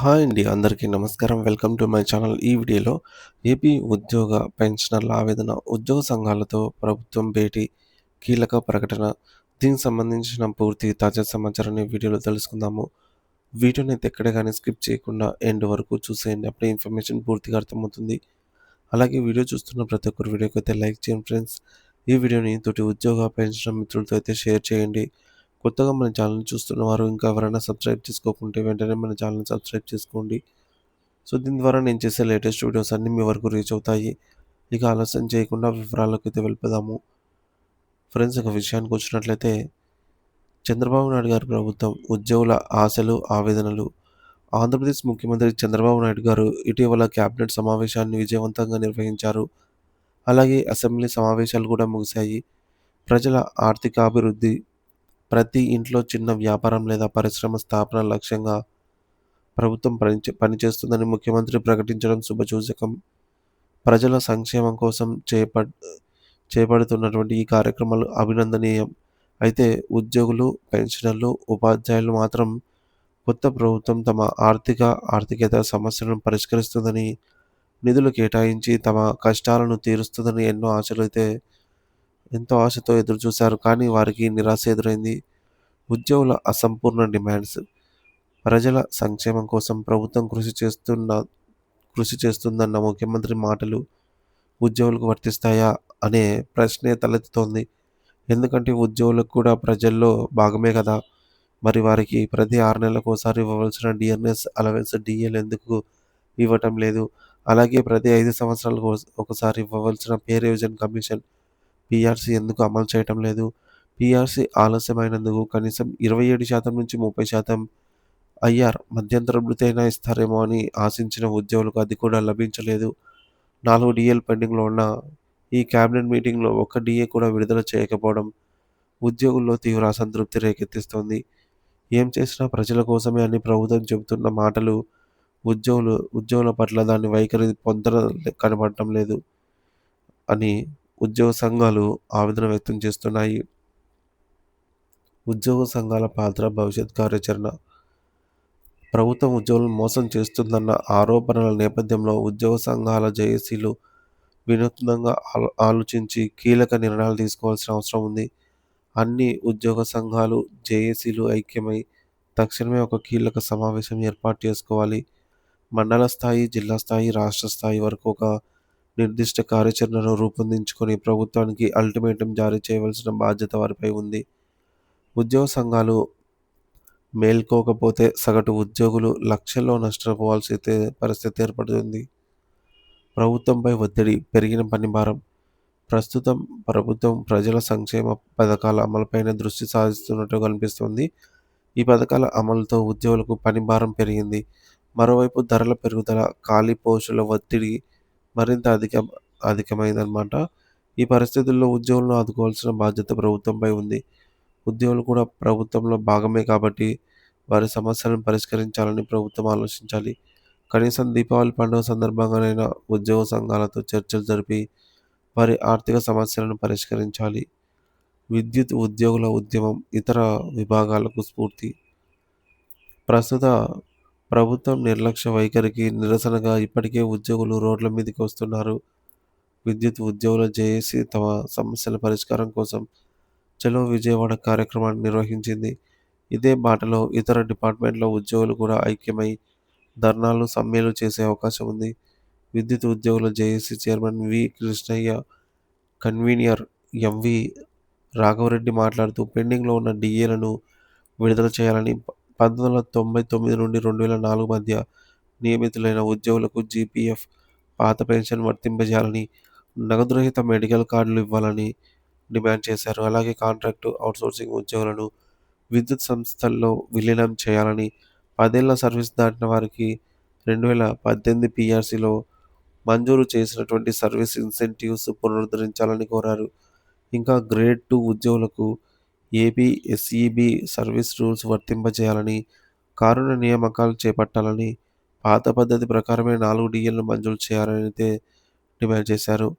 Hi అండి. అందరికీ నమస్కారం. Welcome to my channel. ఈ వీడియోలో ఏపీ ఉద్యోగ పెన్షనర్ల ఆవేదన, ఉద్యోగ సంఘాలతో ప్రభుత్వం భేటీ, కీలక ప్రకటన. దీనికి సంబంధించిన పూర్తి తాజా సమాచారాన్ని వీడియోలో తెలుసుకుందాము. వీడియోని అయితే ఎక్కడ గాని స్కిప్ చేయకుండా ఎండ్ వరకు చూసేయండి. అప్పుడే ఇన్ఫర్మేషన్ పూర్తిగా అర్థమవుతుంది. అలాగే వీడియో చూస్తున్న ప్రతి ఒక్కరు వీడియోకి అయితే లైక్ చేయండి ఫ్రెండ్స్. ఈ వీడియోని తోటి ఉద్యోగ పెన్షనర్ మిత్రులతో అయితే షేర్ చేయండి. కొత్తగా మన ఛానల్‌ని చూస్తున్న వారు ఇంకా ఎవరైనా సబ్స్క్రైబ్ చేసుకోకుంటే వెంటనే మన ఛానల్‌ని సబ్స్క్రైబ్ చేసుకోండి. సో, దీని ద్వారా నేను చేసే లేటెస్ట్ వీడియోస్ అన్నీ మీ వరకు రీచ్ అవుతాయి. ఇక ఆలస్యం చేయకుండా వివరాల్లోకైతే వెళ్ళిపోదాము. ఫ్రెండ్స్, ఇక విషయానికొచ్చినట్లయితే చంద్రబాబు నాయుడు గారి ప్రభుత్వం ఉద్యోగుల ఆశలు, ఆవేదనలు. ఆంధ్రప్రదేశ్ ముఖ్యమంత్రి చంద్రబాబు నాయుడు గారు ఇటీవల కేబినెట్ సమావేశాన్ని విజయవంతంగా నిర్వహించారు. అలాగే అసెంబ్లీ సమావేశాలు కూడా ముగిశాయి. ప్రజల ఆర్థికాభివృద్ధి, ప్రతి ఇంట్లో చిన్న వ్యాపారం లేదా పరిశ్రమ స్థాపన లక్ష్యంగా ప్రభుత్వం పనిచేస్తుందని ముఖ్యమంత్రి ప్రకటించడం శుభసూచకం. ప్రజల సంక్షేమం కోసం చేపడుతున్నటువంటి ఈ కార్యక్రమాలు అభినందనీయం. అయితే ఉద్యోగులు, పెన్షనర్లు, ఉపాధ్యాయులు మాత్రం కొత్త ప్రభుత్వం తమ ఆర్థికేతర సమస్యలను పరిష్కరిస్తుందని, నిధులు కేటాయించి తమ కష్టాలను తీరుస్తుందని ఎంతో ఆశతో ఎదురుచూశారు. కానీ వారికి నిరాశ ఎదురైంది. ఉద్యోగుల అసంపూర్ణ డిమాండ్స్. ప్రజల సంక్షేమం కోసం ప్రభుత్వం కృషి చేస్తుందన్న ముఖ్యమంత్రి మాటలు ఉద్యోగులకు వర్తిస్తాయా అనే ప్రశ్నే తలెత్తుతోంది. ఎందుకంటే ఉద్యోగులకు కూడా ప్రజల్లో భాగమే కదా! మరి వారికి ప్రతి 6 నెలలకోసారి ఇవ్వవలసిన డిఆర్ఎస్ అలవెన్స్ డీఏలు ఎందుకు ఇవ్వటం లేదు? అలాగే ప్రతి 5 సంవత్సరాలకు ఒకసారి ఇవ్వవలసిన పే రివిజన్ కమిషన్ పీఆర్సీ ఎందుకు అమలు చేయటం లేదు? పీఆర్సీ ఆలస్యమైనందుకు కనీసం 27% నుంచి 30% మధ్యంతర భృతి అయినా ఇస్తారేమో అని ఆశించిన ఉద్యోగులకు అది కూడా లభించలేదు. 4 డీఏలు పెండింగ్‌లో ఉన్న ఈ కేబినెట్ మీటింగ్‌లో ఒక్క డీఏ కూడా విడుదల చేయకపోవడం ఉద్యోగుల్లో తీవ్ర అసంతృప్తి రేకెత్తిస్తోంది. ఏం చేసినా ప్రజల కోసమే అని ప్రభుత్వం చెబుతున్న మాటలు ఉద్యోగుల పట్ల దాని వైఖరి పొంతన కనబడటం లేదు అని ఉద్యోగ సంఘాలు ఆవేదన వ్యక్తం చేస్తున్నాయి. ఉద్యోగ సంఘాల పాత్ర, భవిష్యత్ కార్యాచరణ. ప్రభుత్వం ఉద్యోగులను మోసం చేస్తుందన్న ఆరోపణల నేపథ్యంలో ఉద్యోగ సంఘాల జేఏసీలు వినూత్నంగా ఆలోచించి కీలక నిర్ణయాలు తీసుకోవాల్సిన అవసరం ఉంది. అన్ని ఉద్యోగ సంఘాలు, జేఏసీలు ఐక్యమై తక్షణమే ఒక కీలక సమావేశం ఏర్పాటు చేసుకోవాలి. మండల స్థాయి, జిల్లా స్థాయి, రాష్ట్ర స్థాయి వరకు ఒక నిర్దిష్ట కార్యాచరణను రూపొందించుకొని ప్రభుత్వానికి అల్టిమేటం జారీ చేయవలసిన బాధ్యత వారిపై ఉంది. ఉద్యోగ సంఘాలు మేల్కోకపోతే సగటు ఉద్యోగులు లక్షల్లో నష్టపోవాల్సి పరిస్థితి ఏర్పడుతుంది. ప్రభుత్వంపై ఒత్తిడి, పెరిగిన పనిభారం. ప్రస్తుతం ప్రభుత్వం ప్రజల సంక్షేమ పథకాల అమలుపైనే దృష్టి సారిస్తున్నట్టు కనిపిస్తోంది. ఈ పథకాల అమలుతో ఉద్యోగులకు పనిభారం పెరిగింది. మరోవైపు ధరల పెరుగుదల, ఖాళీ పోస్టుల ఒత్తిడి మరింత అధికమైందన్నమాట. ఈ పరిస్థితుల్లో ఉద్యోగులను ఆదుకోవాల్సిన బాధ్యత ప్రభుత్వంపై ఉంది. ఉద్యోగులు కూడా ప్రభుత్వంలో భాగమే కాబట్టి వారి సమస్యలను పరిష్కరించాలని ప్రభుత్వం ఆలోచించాలి. కనీసం దీపావళి పండుగ సందర్భంగానైనా ఉద్యోగ సంఘాలతో చర్చలు జరిపి వారి ఆర్థిక సమస్యలను పరిష్కరించాలి. విద్యుత్ ఉద్యోగుల ఉద్యమం ఇతర విభాగాలకు స్ఫూర్తి. ప్రస్తుత ప్రభుత్వం నిర్లక్ష్య వైఖరికి నిరసనగా ఇప్పటికే ఉద్యోగులు రోడ్ల మీదకి వస్తున్నారు. విద్యుత్ ఉద్యోగుల జేఏసీ తమ సమస్యల పరిష్కారం కోసం చలో విజయవాడ కార్యక్రమాన్ని నిర్వహించింది. ఇదే బాటలో ఇతర డిపార్ట్మెంట్ల ఉద్యోగులు కూడా ఐక్యమై ధర్నాలు, సమ్మెలు చేసే అవకాశం ఉంది. విద్యుత్ ఉద్యోగుల JAC chairman V. Krishnaiah, convener M V. Raghava Reddy మాట్లాడుతూ పెండింగ్లో ఉన్న డీఏలను విడుదల చేయాలని, 1999 నుండి 2004 మధ్య నియమితులైన ఉద్యోగులకు జీపీఎఫ్, పాత పెన్షన్ వర్తింపజేయాలని, నగదురహిత మెడికల్ కార్డులు ఇవ్వాలని డిమాండ్ చేశారు. అలాగే కాంట్రాక్టు, ఔట్సోర్సింగ్ ఉద్యోగులను విద్యుత్ సంస్థల్లో విలీనం చేయాలని, 10 ఏళ్ల సర్వీస్ దాటిన వారికి 2018 పీఆర్సీలో మంజూరు చేసినటువంటి సర్వీస్ ఇన్సెంటివ్స్ పునరుద్ధరించాలని కోరారు. ఇంకా గ్రేడ్ 2 ఉద్యోగులకు ఏపీ ఎస్ఈబీ సర్వీస్ రూల్స్ వర్తింపజేయాలని, కారుణ్య నియామకాలు చేపట్టాలని, పాత పద్ధతి ప్రకారమే 4 డీఏలను మంజూరు చేయాలని అయితే డిమాండ్ చేశారు.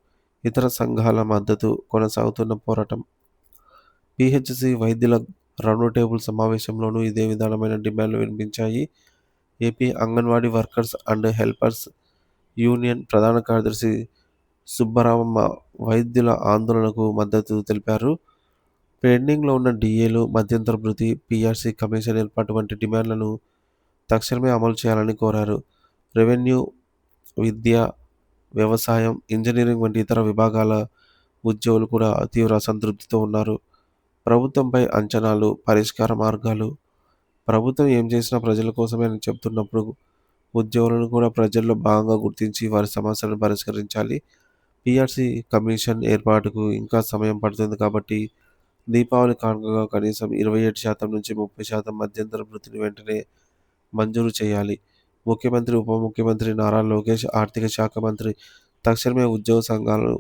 ఇతర సంఘాల మద్దతు. కొనసాగుతున్న పోరాటం. పీహెచ్సీ వైద్యుల రౌండ్ టేబుల్ సమావేశంలోనూ ఇదే విధానమైన డిమాండ్లు వినిపించాయి. AP anganwadi workers and helpers union ప్రధాన కార్యదర్శి సుబ్బరామమ్మ వైద్యుల ఆందోళనకు మద్దతు తెలిపారు. పెండింగ్లో ఉన్న డీఏలు, మధ్యంతర భృతి, పీఆర్సీ కమిషన్ ఏర్పాటు వంటి డిమాండ్లను తక్షణమే అమలు చేయాలని కోరారు. రెవెన్యూ, విద్య, వ్యవసాయం, ఇంజనీరింగ్ వంటి ఇతర విభాగాల ఉద్యోగులు కూడా తీవ్ర అసంతృప్తితో ఉన్నారు. ప్రభుత్వంపై అంచనాలు, పరిష్కార మార్గాలు. ప్రభుత్వం ఏం చేసినా ప్రజల కోసమే అని చెబుతున్నప్పుడు ఉద్యోగులను కూడా ప్రజల్లో భాగంగా గుర్తించి వారి సమస్యలను పరిష్కరించాలి. పీఆర్సీ కమిషన్ ఏర్పాటుకు ఇంకా సమయం పడుతుంది కాబట్టి దీపావళి కానుకగా కనీసం 27% నుంచి 30% మధ్యంతర భృతిని వెంటనే మంజూరు చేయాలి. ముఖ్యమంత్రి, ఉప ముఖ్యమంత్రి నారా లోకేష్, ఆర్థిక శాఖ మంత్రి తక్షణమే ఉద్యోగ సంఘాలను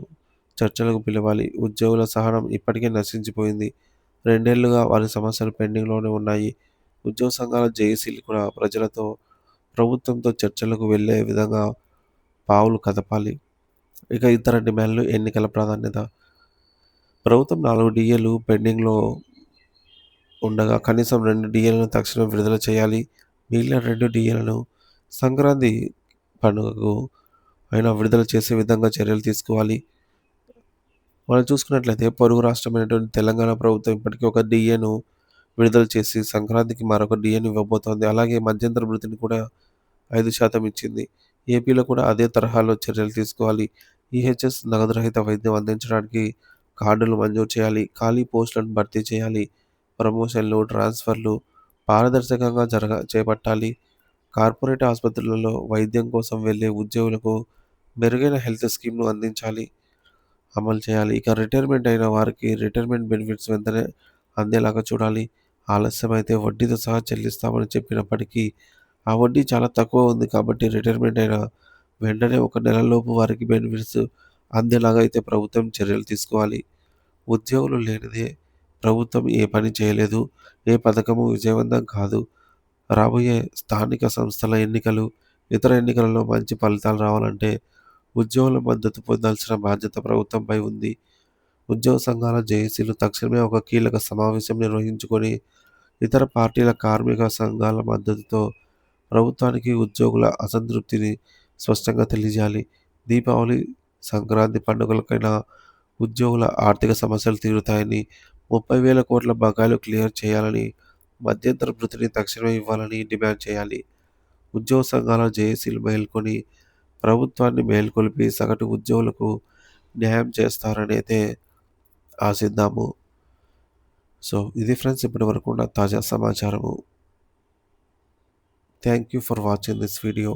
చర్చలకు పిలవాలి. ఉద్యోగుల సహనం ఇప్పటికే నశించిపోయింది. 2 ఏళ్లుగా వారి సమస్యలు పెండింగ్లోనే ఉన్నాయి. ఉద్యోగ సంఘాల జేఏసీలు కూడా ప్రజలతో, ప్రభుత్వంతో చర్చలకు వెళ్లే విధంగా పావులు కదపాలి. ఇక ఇతర డిమాండ్లు, ఎన్నికల ప్రాధాన్యత. ప్రభుత్వం 4 డీఏలు పెండింగ్లో ఉండగా కనీసం 2 డీఏలను తక్షణం విడుదల చేయాలి. మిగిలిన 2 డీఏలను సంక్రాంతి పండుగకు అయినా విడుదల చేసే విధంగా చర్యలు తీసుకోవాలి. మనం చూసుకున్నట్లయితే పొరుగు రాష్ట్రమైనటువంటి తెలంగాణ ప్రభుత్వం ఇప్పటికే ఒక డీఏను విడుదల చేసి సంక్రాంతికి మరొక డీఏను ఇవ్వబోతోంది. అలాగే మధ్యంతర భృతిని కూడా 5% ఇచ్చింది. ఏపీలో కూడా అదే తరహాలో చర్యలు తీసుకోవాలి. ఈహెచ్ఎస్ నగదు రహిత వైద్యం అందించడానికి కార్డులు మంజూరు చేయాలి. ఖాళీ పోస్టులను భర్తీ చేయాలి. ప్రమోషన్లు, ట్రాన్స్ఫర్లు పారదర్శకంగా చేపట్టాలి. కార్పొరేట్ ఆసుపత్రులలో వైద్యం కోసం వెళ్లే ఉద్యోగులకు మెరుగైన హెల్త్ స్కీమ్ను అమలు చేయాలి. ఇక రిటైర్మెంట్ అయిన వారికి రిటైర్మెంట్ బెనిఫిట్స్ వెంటనే అందేలాగా చూడాలి. ఆలస్యమైతే వడ్డీతో సహా చెల్లిస్తామని చెప్పినప్పటికీ ఆ వడ్డీ చాలా తక్కువ ఉంది కాబట్టి రిటైర్మెంట్ అయిన వెంటనే 1 నెలలోపు వారికి బెనిఫిట్స్ అందేలాగా అయితే ప్రభుత్వం చర్యలు తీసుకోవాలి. ఉద్యోగులు లేనిదే ప్రభుత్వం ఏ పని చేయలేదు. ఏ పథకము విజయవంతం కాదు. రాబోయే స్థానిక సంస్థల ఎన్నికలు, ఇతర ఎన్నికలలో మంచి ఫలితాలు రావాలంటే ఉద్యోగుల మద్దతు పొందాల్సిన బాధ్యత ప్రభుత్వంపై ఉంది. ఉద్యోగ సంఘాల జేఏసీలు తక్షణమే ఒక కీలక సమావేశం నిర్వహించుకొని ఇతర పార్టీల కార్మిక సంఘాల మద్దతుతో ప్రభుత్వానికి ఉద్యోగుల అసంతృప్తిని స్పష్టంగా తెలియజేయాలి. దీపావళి, సంక్రాంతి పండుగలకైనా ఉద్యోగుల ఆర్థిక సమస్యలు తీరుతాయని, 30,000 కోట్ల బకాయిలు క్లియర్ చేయాలని, మధ్యంతర భృతిని తక్షణమే ఇవ్వాలని డిమాండ్ చేయాలి. ఉద్యోగ సంఘాల జేఏసీలు మేల్కొని ప్రభుత్వాన్ని మేల్కొల్పి సగటు ఉద్యోగులకు న్యాయం చేస్తారని అయితే ఆశిద్దాము. సో ఇది ఫ్రెండ్స్ ఇప్పటివరకు ఉన్న తాజా సమాచారము. Thank you for watching this video.